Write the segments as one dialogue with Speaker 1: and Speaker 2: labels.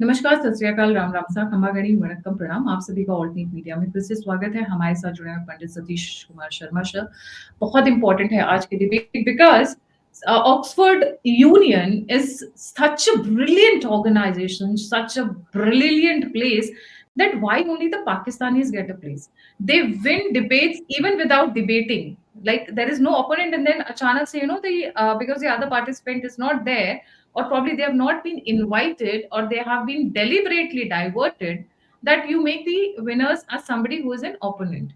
Speaker 1: नमस्कार, सत श्री अकाल, राम राम सा, खमा गणी, वणक्कम, प्रणाम। आप सभी का ऑल्टरनेट मीडिया में फिर से स्वागत है। हमारे साथ जुड़े हैं पंडित सतीश कुमार शर्मा सर। बहुत इंपॉर्टेंट है आज की debate because Oxford Union is such a brilliant organization, such a brilliant place that why only the Pakistanis get a place? They win debates even without debating. Like there is no opponent, and then Achanak say, because the other participant is not there, or probably they have not been invited, or they have been deliberately diverted, that you make the winners as somebody who is an opponent.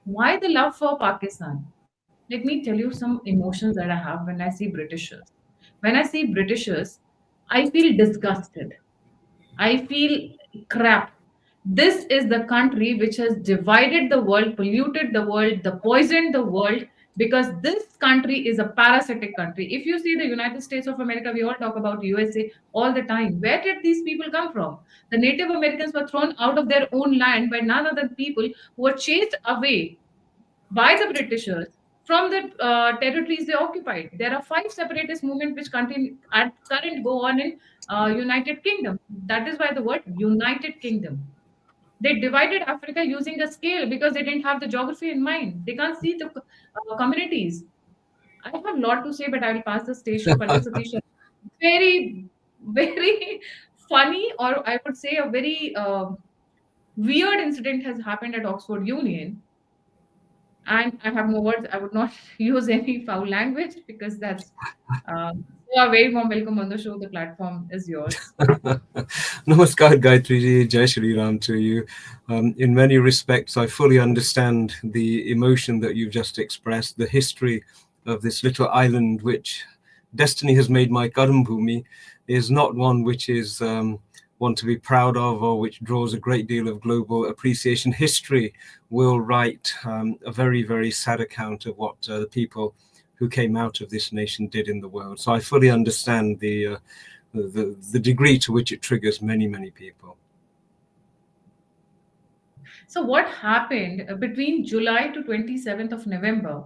Speaker 1: Why the love for Pakistan? Let me tell you some emotions that I have when I see Britishers. When I see Britishers, I feel disgusted. I feel crap. This is the country which has divided the world, polluted the world, the poisoned the world, because this country is a parasitic country. If you see the United States of America, we all talk about USA all the time. Where did these people come from? The Native Americans were thrown out of their own land by none other people who were chased away by the Britishers from the territories they occupied. There are five separatist movements which continue at current go on in United Kingdom. That is why the word United Kingdom. They divided Africa using a scale because they didn't have the geography in mind. They can't see the communities. I have a lot to say, but I will pass the stage to Pandit Satish. Very, very funny, or I would say a very weird incident has happened at Oxford Union. And I have no words. I would not use any foul language because that's so a very warm welcome on the show. The platform is yours.
Speaker 2: Namaskar, Gayatri ji, Jai Shri Ram to you. In many respects, I fully understand the emotion that you've just expressed, the history of this little island, which destiny has made my Karam Bhumi, is not one which is one to be proud of or which draws a great deal of global appreciation. History will write a very, very sad account of what the people who came out of this nation did in the world. So I fully understand the degree to which it triggers many, many people.
Speaker 1: So what happened between July to 27th of November?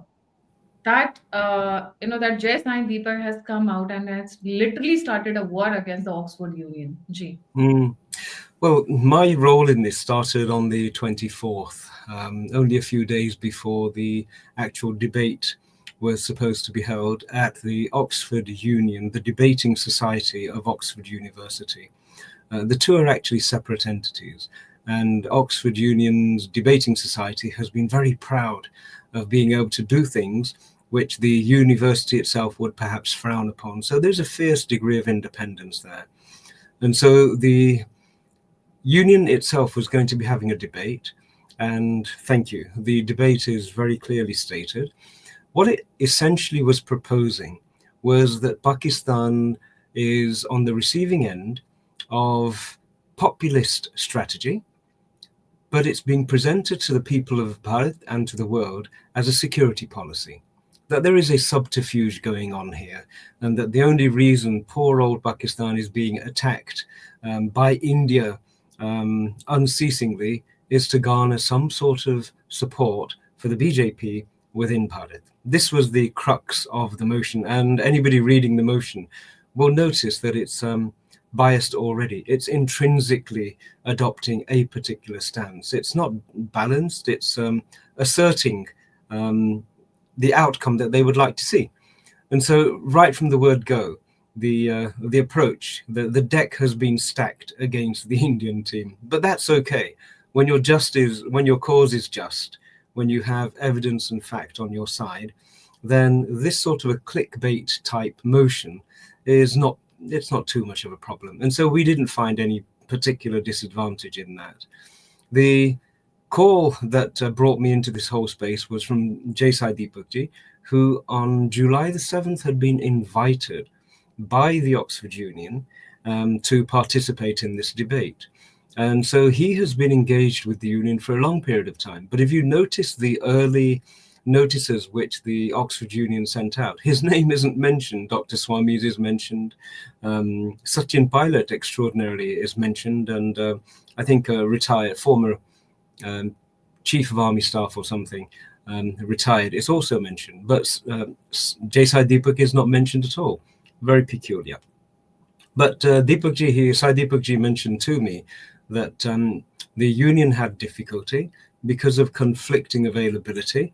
Speaker 1: That that Sai Deepak has come out and has literally started a war against the Oxford Union. Ji.
Speaker 2: Well, my role in this started on the 24th, only a few days before the actual debate was supposed to be held at the Oxford Union, the Debating Society of Oxford University. The two are actually separate entities, and Oxford Union's Debating Society has been very proud of being able to do things which the university itself would perhaps frown upon. So there's a fierce degree of independence there. And so the union itself was going to be having a debate, and thank you, the debate is very clearly stated. What it essentially was proposing was that Pakistan is on the receiving end of populist strategy, but it's being presented to the people of Bharat and to the world as a security policy. That there is a subterfuge going on here, and that the only reason poor old Pakistan is being attacked by India unceasingly is to garner some sort of support for the BJP within Bharat. This was the crux of the motion, and anybody reading the motion will notice that it's biased already. It's intrinsically adopting a particular stance. It's not balanced. It's asserting the outcome that they would like to see. And so right from the word go, the approach, the deck has been stacked against the Indian team. But that's okay. When your cause is just, when you have evidence and fact on your side, then this sort of a clickbait type motion is not too much of a problem. And so we didn't find any particular disadvantage in that. The call that brought me into this whole space was from Sai Deepak ji, who on July the 7th had been invited by the Oxford Union to participate in this debate. And so he has been engaged with the union for a long period of time. But if you notice the early notices which the Oxford Union sent out, his name isn't mentioned. Dr. Swami's is mentioned. Sachin Pilot extraordinarily is mentioned. And I think a former chief of army staff or something, retired, is also mentioned. But Sai Deepak is not mentioned at all. Very peculiar. But Sai Deepak mentioned to me that the union had difficulty because of conflicting availability.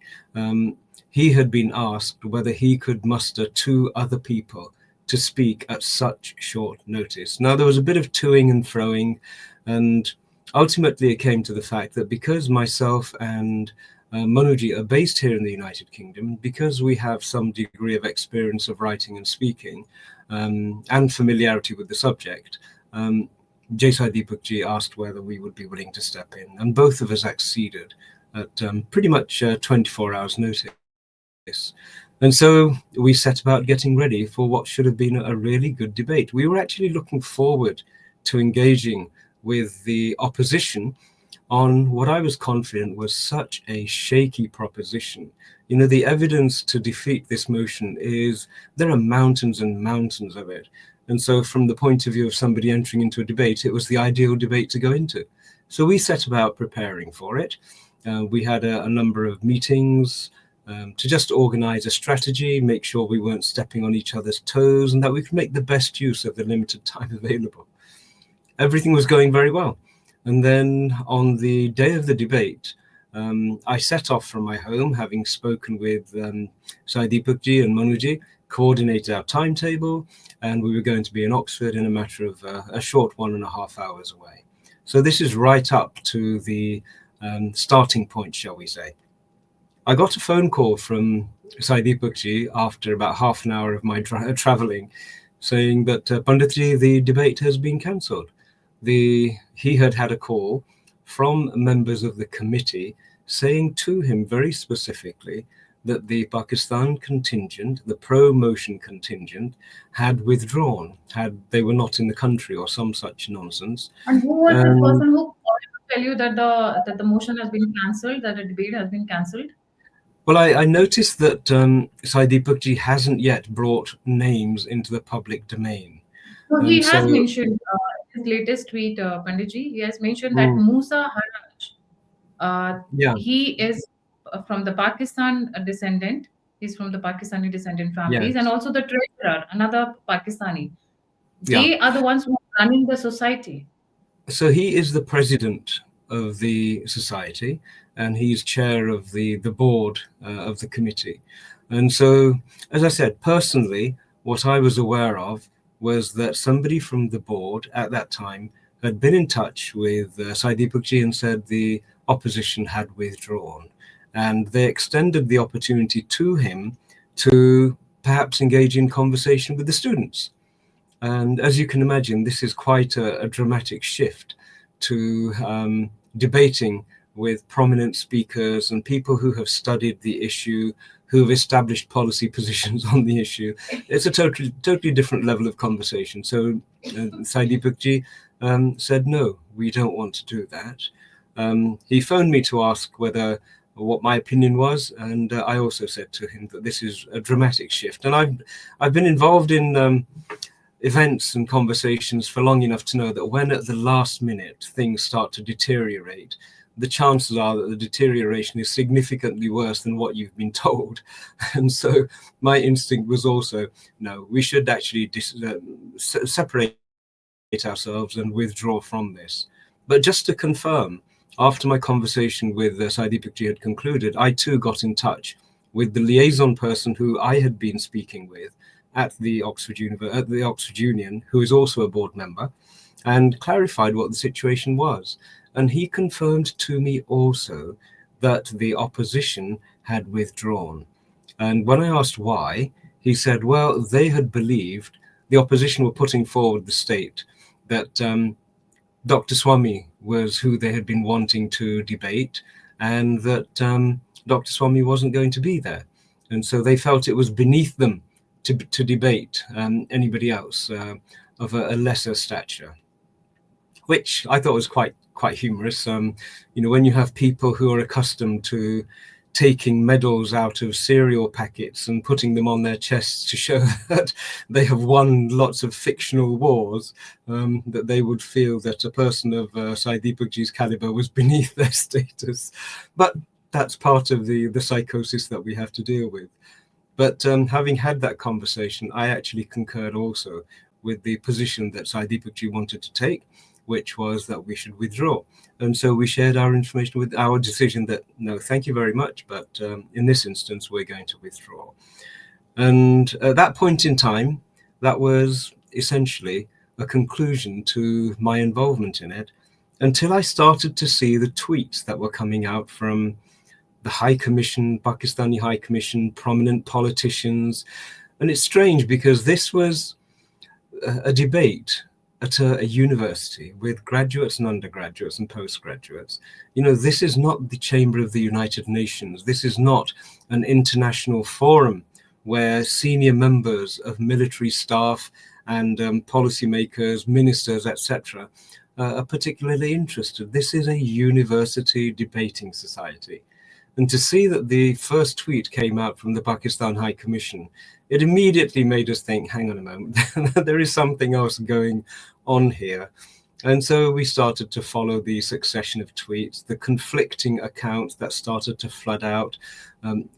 Speaker 2: He had been asked whether he could muster 2 other people to speak at such short notice. Now, there was a bit of toing and froing, and ultimately it came to the fact that because myself and Manuji are based here in the United Kingdom, because we have some degree of experience of writing and speaking, and familiarity with the subject, Sai Deepak asked whether we would be willing to step in, and both of us acceded at pretty much 24 hours notice. And so we set about getting ready for what should have been a really good debate. We were actually looking forward to engaging with the opposition on what I was confident was such a shaky proposition. You know, the evidence to defeat this motion is there are mountains and mountains of it. And so from the point of view of somebody entering into a debate, it was the ideal debate to go into. So we set about preparing for it. We had a number of meetings to just organize a strategy, make sure we weren't stepping on each other's toes, and that we could make the best use of the limited time available. Everything was going very well. And then on the day of the debate, I set off from my home, having spoken with Sai Deepak and Manuji, coordinated our timetable, and we were going to be in Oxford in a matter of a short 1.5 hours away. So this is right up to the starting point, shall we say. I got a phone call from Sai Deepak after about half an hour of my traveling, saying that Panditji, the debate has been cancelled. He had a call from members of the committee saying to him very specifically that the Pakistan contingent, the pro-motion contingent, had withdrawn, they were not in the country or some such nonsense.
Speaker 1: And who was this person who called to tell you that the motion has been cancelled, that the debate has been cancelled?
Speaker 2: Well, I noticed that Sai Deepak hasn't yet brought names into the public domain.
Speaker 1: So he has mentioned his latest tweet, Panditji, he has mentioned that Musa Haraj, he is from the Pakistan descendant. He's from the Pakistani descendant families, and also the treasurer, another Pakistani. They are the ones who are running the society.
Speaker 2: So he is the president of the society, and he's chair of the board of the committee. And so, as I said, personally, what I was aware of was that somebody from the board at that time had been in touch with Sai Deepak and said the opposition had withdrawn. And they extended the opportunity to him to perhaps engage in conversation with the students. And as you can imagine, this is quite a dramatic shift to debating with prominent speakers and people who have studied the issue, who have established policy positions on the issue. It's a totally different level of conversation. So Sai Deepak said, no, we don't want to do that. He phoned me to ask what my opinion was, and I also said to him that this is a dramatic shift. And I've been involved in events and conversations for long enough to know that when at the last minute things start to deteriorate, the chances are that the deterioration is significantly worse than what you've been told. And so my instinct was also, no, we should actually separate ourselves and withdraw from this. But just to confirm, after my conversation with Sai Deepak had concluded, I too got in touch with the liaison person who I had been speaking with at the Oxford Union, who is also a board member, and clarified what the situation was. And he confirmed to me also that the opposition had withdrawn. And when I asked why, he said, well, they had believed the opposition were putting forward the state that Dr. Swami was who they had been wanting to debate, and that Dr. Swami wasn't going to be there. And so they felt it was beneath them to debate anybody else of a lesser stature, which I thought was quite humorous. When you have people who are accustomed to taking medals out of cereal packets and putting them on their chests to show that they have won lots of fictional wars, that they would feel that a person of Sai Deepak's caliber was beneath their status. But that's part of the psychosis that we have to deal with. But having had that conversation, I actually concurred also with the position that Sai Deepak wanted to take, which was that we should withdraw. And so we shared our information with our decision that, no, thank you very much, but in this instance, we're going to withdraw. And at that point in time, that was essentially a conclusion to my involvement in it, until I started to see the tweets that were coming out from the High Commission, Pakistani High Commission, prominent politicians. And it's strange because this was a debate at a university with graduates and undergraduates and postgraduates. You know, this is not the Chamber of the United Nations. This is not an international forum where senior members of military staff and policymakers, ministers, etc., are particularly interested. This is a university debating society. And to see that the first tweet came out from the Pakistan High Commission, it immediately made us think, hang on a moment, there is something else going on here. And so we started to follow the succession of tweets, the conflicting accounts that started to flood out.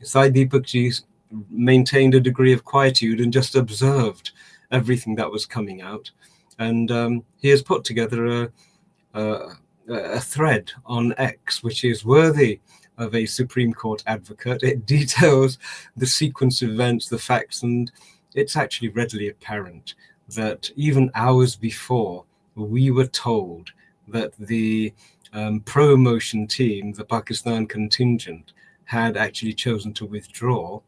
Speaker 2: Sai Deepak maintained a degree of quietude and just observed everything that was coming out. And he has put together a thread on X, which is worthy of a Supreme Court advocate. It details the sequence of events, the facts, and it's actually readily apparent that even hours before we were told that the pro-motion team, the Pakistan contingent, had actually chosen to withdraw,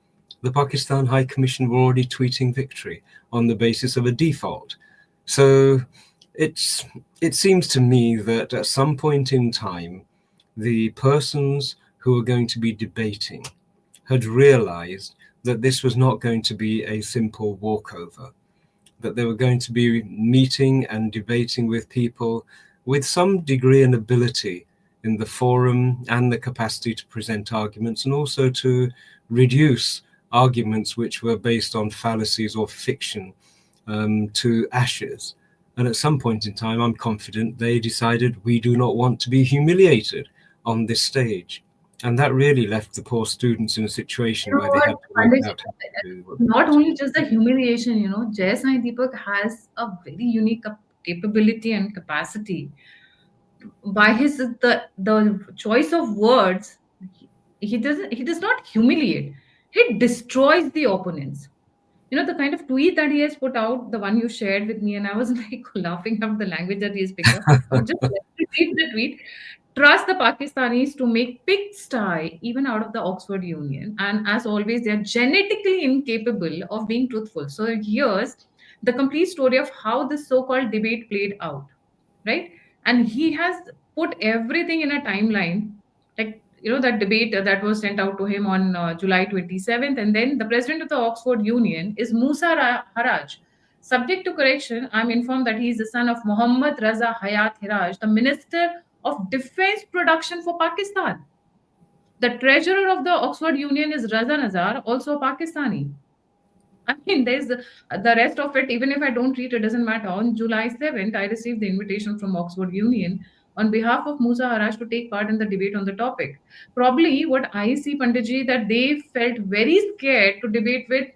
Speaker 2: the Pakistan High Commission were already tweeting victory on the basis of a default. So it seems to me that at some point in time, the persons who were going to be debating had realized that this was not going to be a simple walkover, that they were going to be meeting and debating with people with some degree and ability in the forum and the capacity to present arguments, and also to reduce arguments which were based on fallacies or fiction to ashes. And at some point in time, I'm confident they decided we do not want to be humiliated on this stage. And that really left the poor students in a situation where they had to work out how to do.
Speaker 1: Not only just the humiliation, you know, Sai Deepak has a very unique capability and capacity. By his the choice of words, he does not humiliate. He destroys the opponents. You know, the kind of tweet that he has put out, the one you shared with me, and I was like laughing at the language that he has picked up. I would just repeat the tweet. Trust the Pakistanis to make pigsty even out of the Oxford Union. And as always, they are genetically incapable of being truthful. So here's the complete story of how this so-called debate played out, right? And he has put everything in a timeline, like, you know, that debate that was sent out to him on July 27th. And then the president of the Oxford Union is Musa Haraj. Subject to correction, I'm informed that he is the son of Muhammad Raza Hayat Hiraj, the Minister of Defense Production for Pakistan. The treasurer of the Oxford Union is Raza Nazar, also a Pakistani. I mean, there's the rest of it. Even if I don't read it, doesn't matter. On July 7th, I received the invitation from Oxford Union on behalf of Musa Haraj to take part in the debate on the topic. Probably what I see, Panditji, that they felt very scared to debate with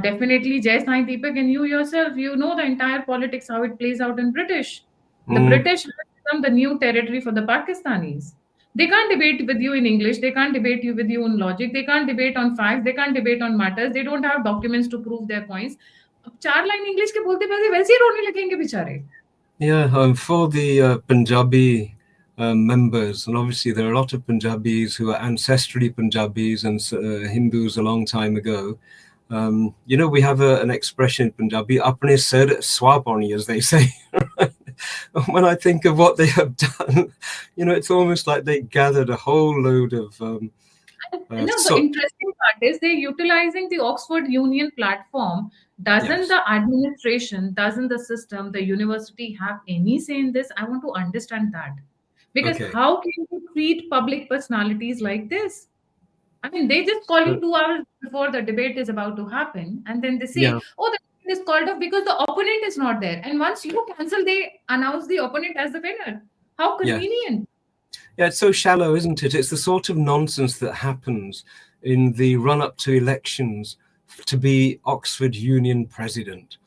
Speaker 1: definitely Sai Deepak, and you yourself, you know the entire politics, how it plays out in British. The British have become the new territory for the Pakistanis. They can't debate with you in English. They can't debate you with you in logic. They can't debate on facts. They can't debate on matters. They don't have documents to prove their points. अब 4 line English के बोलते बोलते वैसे ही रोने लगेंगे बेचारे.
Speaker 2: Yeah, for the Punjabi members, and obviously there are a lot of Punjabis who are ancestrally Punjabis and Hindus a long time ago. You know, we have an expression in Punjabi, apne sir swapani, as they say. When I think of what they have done, you know, it's almost like they gathered a whole load of.
Speaker 1: No, the interesting part is they're utilizing the Oxford Union platform. Doesn't the administration, doesn't the system, the university have any say in this? I want to understand that. Because how can you treat public personalities like this? I mean, they just call you 2 hours before the debate is about to happen, and then they say, oh, the debate is called off because the opponent is not there. And once you cancel, they announce the opponent as the winner. How convenient.
Speaker 2: Yeah, it's so shallow, isn't it? It's the sort of nonsense that happens in the run-up to elections to be Oxford Union president.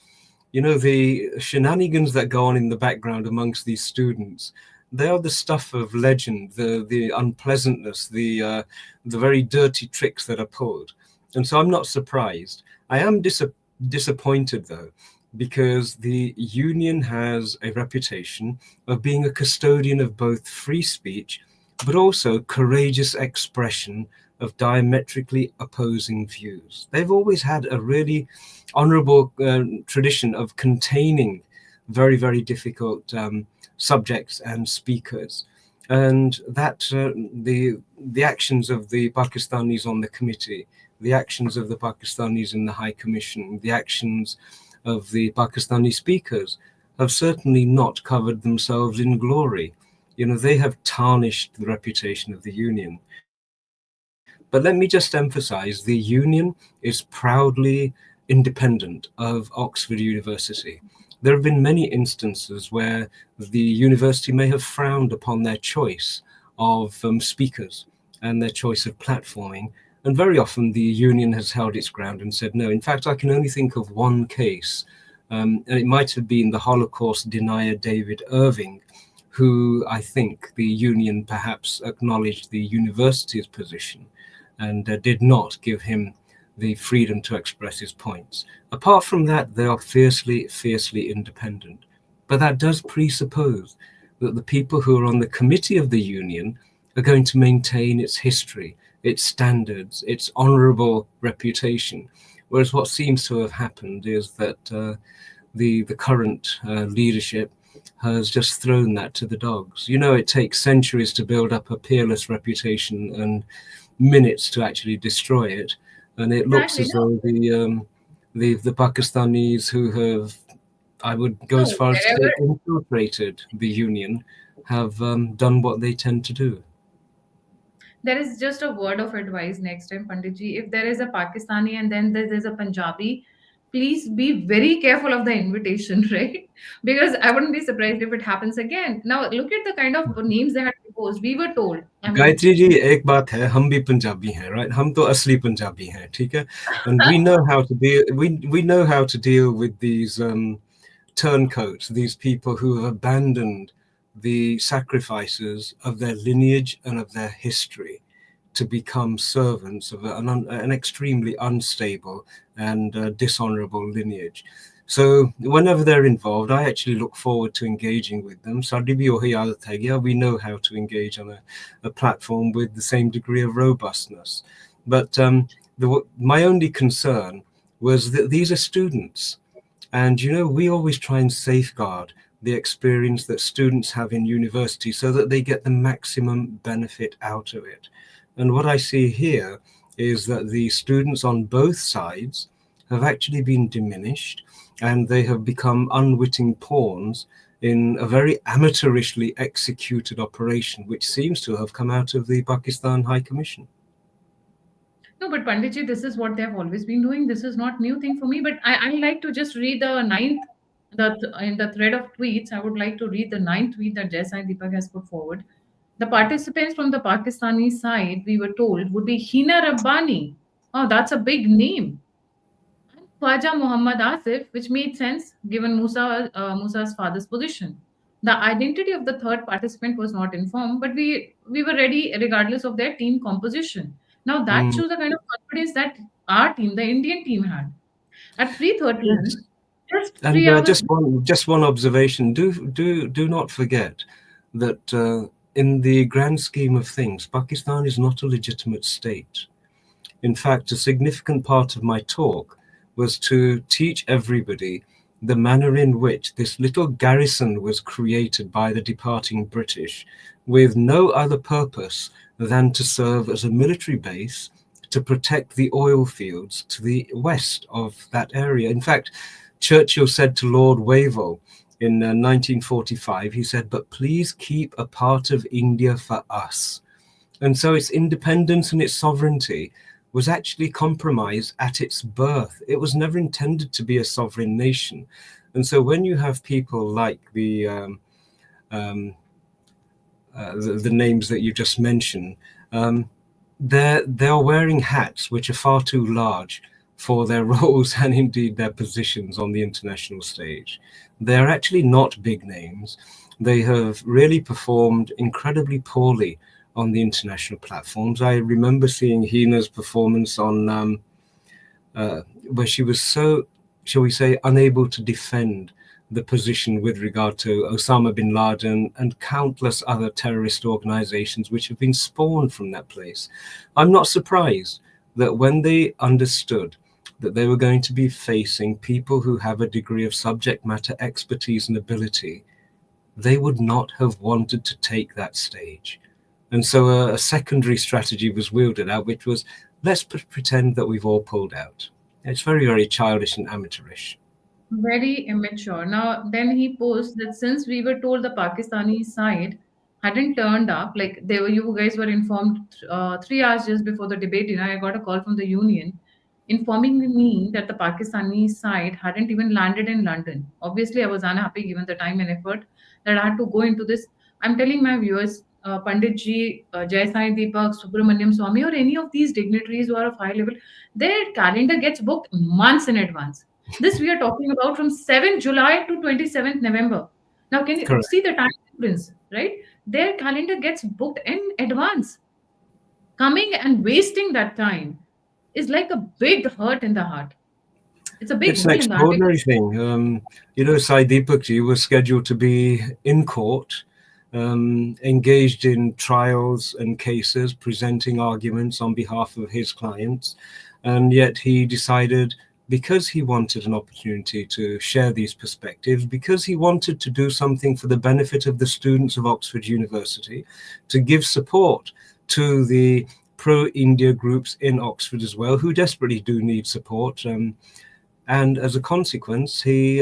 Speaker 2: You know, the shenanigans that go on in the background amongst these students, they are the stuff of legend, the unpleasantness, the very dirty tricks that are pulled. And so I'm not surprised. I am disappointed, though, because the union has a reputation of being a custodian of both free speech, but also courageous expression of diametrically opposing views. They've always had a really honorable tradition of containing very, very difficult subjects and speakers. And that the actions of the Pakistanis on the committee, the actions of the Pakistanis in the High Commission, the actions of the Pakistani speakers have certainly not covered themselves in glory. You know, they have tarnished the reputation of the union. But let me just emphasize, the union is proudly independent of Oxford University. There have been many instances where the university may have frowned upon their choice of speakers and their choice of platforming. And very often the union has held its ground and said, no, in fact, I can only think of one case. And it might have been the Holocaust denier David Irving, who I think the union perhaps acknowledged the university's position and did not give him the freedom to express his points. Apart from that, they are fiercely, fiercely independent. But that does presuppose that the people who are on the committee of the union are going to maintain its history, its standards, its honorable reputation. Whereas what seems to have happened is that the current leadership has just thrown that to the dogs. You know, it takes centuries to build up a peerless reputation and minutes to actually destroy it. And it looks
Speaker 1: Exactly.
Speaker 2: as
Speaker 1: No,
Speaker 2: though the Pakistanis who have, I would go as
Speaker 1: no,
Speaker 2: far as to
Speaker 1: wherever
Speaker 2: say, infiltrated the union have done what they tend to do.
Speaker 1: there is just a word of advice next time, Panditji. If there is a Pakistani and then there's a Punjabi, please be very careful of the invitation, right? Because I wouldn't be surprised if it happens again. Now, look at the kind of names they had proposed. We were told, I mean,
Speaker 2: Gayatri ji, एक बात है, हम भी पंजाबी हैं, right? हम तो असली पंजाबी हैं, ठीक है? And we know how to deal. We know how to deal with these turncoats, these people who have abandoned the sacrifices of their lineage and of their history to become servants of an extremely unstable and dishonorable lineage. So whenever they're involved, I actually look forward to engaging with them. We know how to engage on a platform with the same degree of robustness. But my only concern was that these are students. And, you know, we always try and safeguard the experience that students have in university so that they get the maximum benefit out of it. And what I see here is that the students on both sides have actually been diminished, and they have become unwitting pawns in a very amateurishly executed operation, which seems to have come out of the Pakistan High Commission.
Speaker 1: no, but Panditji, this is what they have always been doing. This is not new thing for me. But I like to just read the ninth, in the thread of tweets. I would like to read the ninth tweet that Sai Deepak has put forward. The participants from the Pakistani side, we were told, would be Hina Rabbani. Oh, that's a big name. And Khwaja Muhammad Asif, which made sense given Musa's father's position. The identity of the third participant was not informed, but we were ready regardless of their team composition. Now that
Speaker 2: Mm,
Speaker 1: shows the kind of confidence that our team, the Indian team, had. At
Speaker 2: yes.
Speaker 1: 3:13, just
Speaker 2: And
Speaker 1: 3 hours.
Speaker 2: just one observation. Do not forget that in the grand scheme of things, Pakistan is not a legitimate state. In fact, a significant part of my talk was to teach everybody the manner in which this little garrison was created by the departing British with no other purpose than to serve as a military base to protect the oil fields to the west of that area. In fact, Churchill said to Lord Wavell in 1945, he said, "But please keep a part of India for us." And so its independence and its sovereignty was actually compromised at its birth. It was never intended to be a sovereign nation. And so when you have people like um, the names that you just mentioned, they're wearing hats which are far too large for their roles and indeed their positions on the international stage. They're actually not big names. They have really performed incredibly poorly on the international platforms. I remember seeing Hina's performance on where she was so, shall we say, unable to defend the position with regard to Osama bin Laden and countless other terrorist organizations which have been spawned from that place. I'm not surprised that when they understood that they were going to be facing people who have a degree of subject matter expertise and ability, they would not have wanted to take that stage. And so a secondary strategy was wielded out, which was, let's pretend that we've all pulled out. It's very, very childish and amateurish.
Speaker 1: Very immature. Now, then he posts that since we were told the Pakistani side hadn't turned up, like they were, you guys were informed 3 hours just before the debate. I got a call from the union informing me that the Pakistani side hadn't even landed in London. Obviously, I was unhappy given the time and effort that I had to go into this. I'm telling my viewers, Pandit Ji, Jai Sai Deepak, Subramaniam Swamy, or any of these dignitaries who are of high level, their calendar gets booked months in advance. This we are talking about from 7th July to 27th November. Now, can you
Speaker 2: Correct.
Speaker 1: see the time difference, right? Their calendar gets booked in advance. Coming and wasting that time is like a big hurt in the heart. It's a big
Speaker 2: It's an
Speaker 1: hole in the heart.
Speaker 2: extraordinary thing. Sai Deepak ji was scheduled to be in court, engaged in trials and cases, presenting arguments on behalf of his clients. And yet he decided, because he wanted an opportunity to share these perspectives, because he wanted to do something for the benefit of the students of Oxford University, to give support to the pro-India groups in Oxford as well, who desperately do need support. And as a consequence, he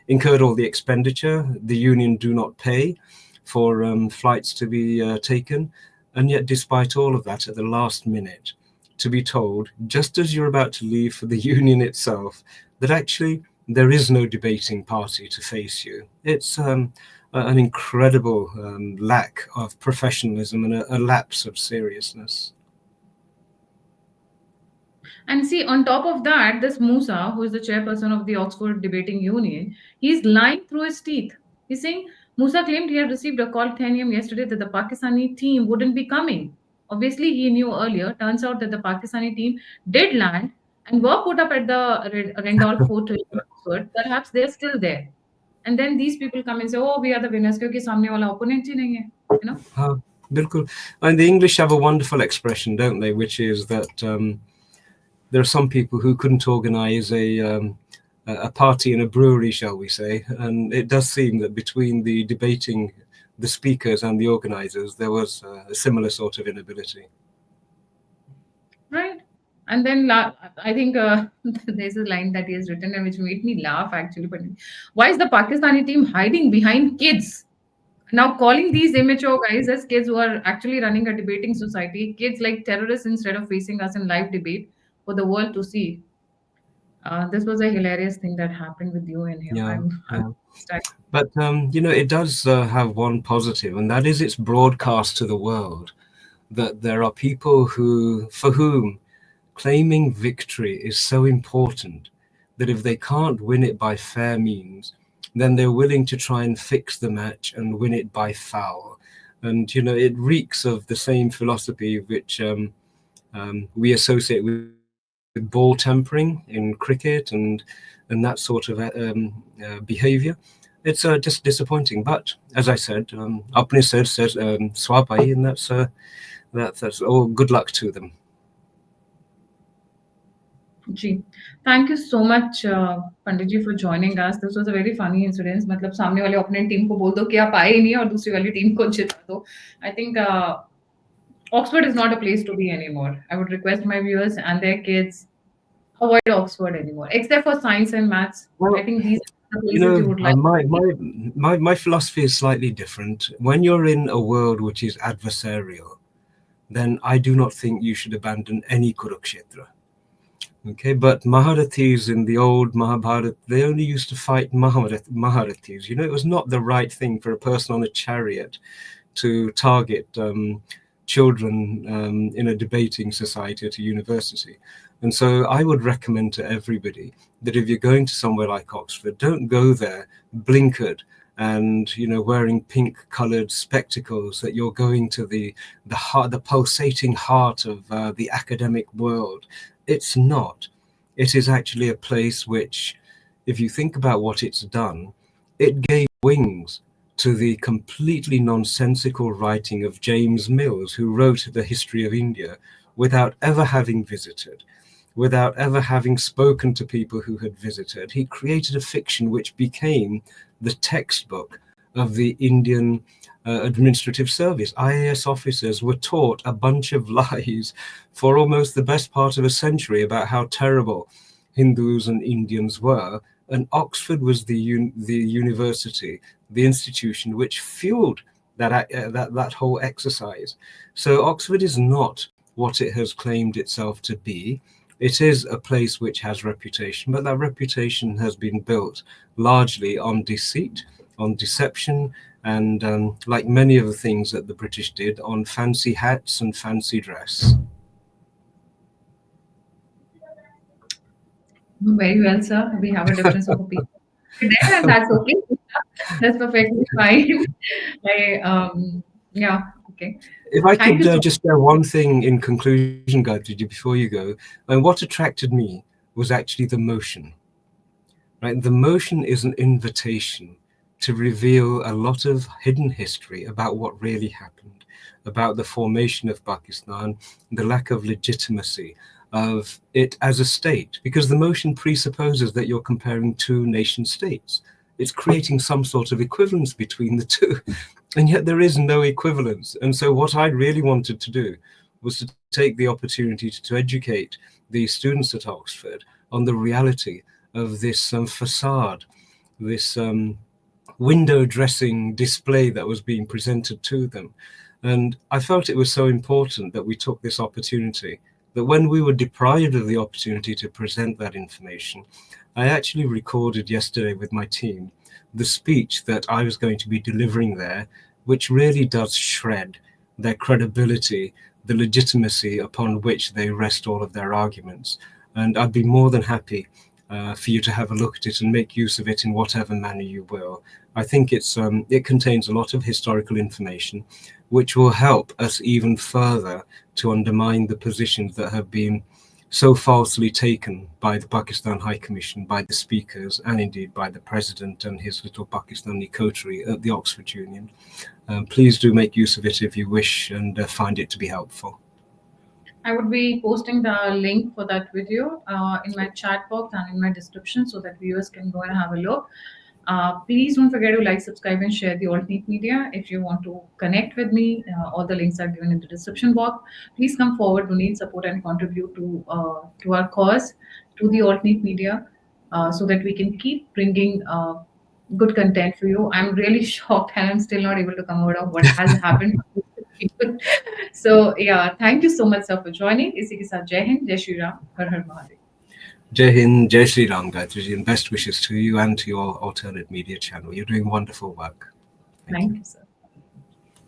Speaker 2: incurred all the expenditure. The union do not pay for flights to be taken. And yet, despite all of that, at the last minute, to be told, just as you're about to leave for the union itself, that actually there is no debating party to face you. It's an incredible lack of professionalism and a lapse of seriousness.
Speaker 1: And see, on top of that, this Musa, who is the chairperson of the Oxford Debating Union, he's lying through his teeth. He's saying Musa claimed he had received a call at 10 a.m. yesterday that the Pakistani team wouldn't be coming. Obviously, he knew earlier. Turns out that the Pakistani team did land and were put up at the Randolph Hotel in Oxford. Perhaps they're still there. And then these people come and say, oh, we are the winners क्योंकि सामने वाला opponent ही नहीं है, you know?
Speaker 2: Bilkul. And the English have a wonderful expression, don't they, which is that there are some people who couldn't organize a party in a brewery, shall we say, and it does seem that between the debating, the speakers and the organizers, there was a similar sort of inability.
Speaker 1: Right. And then I think there's a line that he has written and which made me laugh actually. But why is the Pakistani team hiding behind kids? Now calling these immature guys as kids who are actually running a debating society, kids like terrorists instead of facing us in live debate for the world to see. This was a hilarious thing that happened with you and him.
Speaker 2: Yeah.
Speaker 1: I'm stuck.
Speaker 2: But it does have one positive, and that is its broadcast to the world, that there are people for whom claiming victory is so important that if they can't win it by fair means, then they're willing to try and fix the match and win it by foul. And it reeks of the same philosophy which we associate with ball tampering in cricket and that sort of behavior. It's just disappointing. But as I said, apne sir says swap aayi, and that's all. Good luck to them.
Speaker 1: Ji, thank you so much, Pandit ji, for joining us. This was a very funny incident. मतलब सामने वाले opponent team को बोल दो कि आप आए ही नहीं और दूसरी वाली team को जिता दो. I think Oxford is not a place to be anymore. I would request my viewers and their kids avoid Oxford anymore, except for science and maths.
Speaker 2: Well,
Speaker 1: I think these are the places you would like.
Speaker 2: My philosophy is slightly different. When you're in a world which is adversarial, then I do not think you should abandon any Kurukshetra. Okay, but Maharathis in the old Mahabharata, they only used to fight Maharathis. It was not the right thing for a person on a chariot to target children in a debating society at a university. And so I would recommend to everybody that if you're going to somewhere like Oxford, don't go there blinkered and wearing pink colored spectacles, that you're going to the heart, the pulsating heart of the academic world. It's not. It is actually a place which, if you think about what it's done, it gave wings to the completely nonsensical writing of James Mills, who wrote The History of India without ever having visited, without ever having spoken to people who had visited. He created a fiction which became the textbook of the Indian administrative service. IAS officers were taught a bunch of lies for almost the best part of a century about how terrible Hindus and Indians were. And Oxford was the university, the institution which fueled that whole exercise. So Oxford is not what it has claimed itself to be. It is a place which has reputation, but that reputation has been built largely on deceit, on deception, and like many of the things that the British did, on fancy hats and fancy dress.
Speaker 1: Very well, sir. We have a difference of opinion there, and that's okay. That's perfectly fine. Yeah, okay.
Speaker 2: If I
Speaker 1: Thank
Speaker 2: could
Speaker 1: you so
Speaker 2: just share one thing in conclusion, Gayatri, before you go, and what attracted me was actually the motion. Right? The motion is an invitation to reveal a lot of hidden history about what really happened, about the formation of Pakistan, the lack of legitimacy of it as a state, because the motion presupposes that you're comparing two nation states. It's creating some sort of equivalence between the two, and yet there is no equivalence. And so what I really wanted to do was to take the opportunity to educate the students at Oxford on the reality of this facade, this window dressing display that was being presented to them. And I felt it was so important that we took this opportunity, that when we were deprived of the opportunity to present that information, I actually recorded yesterday with my team the speech that I was going to be delivering there, which really does shred their credibility, the legitimacy upon which they rest all of their arguments. And I'd be more than happy for you to have a look at it and make use of it in whatever manner you will. I think it contains a lot of historical information which will help us even further to undermine the positions that have been so falsely taken by the Pakistan High Commission, by the speakers, and indeed by the president and his little Pakistani coterie at the Oxford Union. Please do make use of it if you wish, and find it to be helpful.
Speaker 1: I would be posting the link for that video in my chat box and in my description so that viewers can go and have a look. Please don't forget to like, subscribe, and share the alternate media. If you want to connect with me, all the links are given in the description box. Please come forward, donate, support, and contribute to our cause, to the alternate media, so that we can keep bringing good content for you. I'm really shocked, and I'm still not able to come out of what has happened. So yeah, thank you so much, sir, for joining. इसी के साथ जय हिंद, जय श्री राम, हर हर Mahadev.
Speaker 2: Jai Hind, Jai Shri Ram, Gayatri, and best wishes to you and to your alternate media channel. You're doing wonderful work.
Speaker 1: Thank you, sir.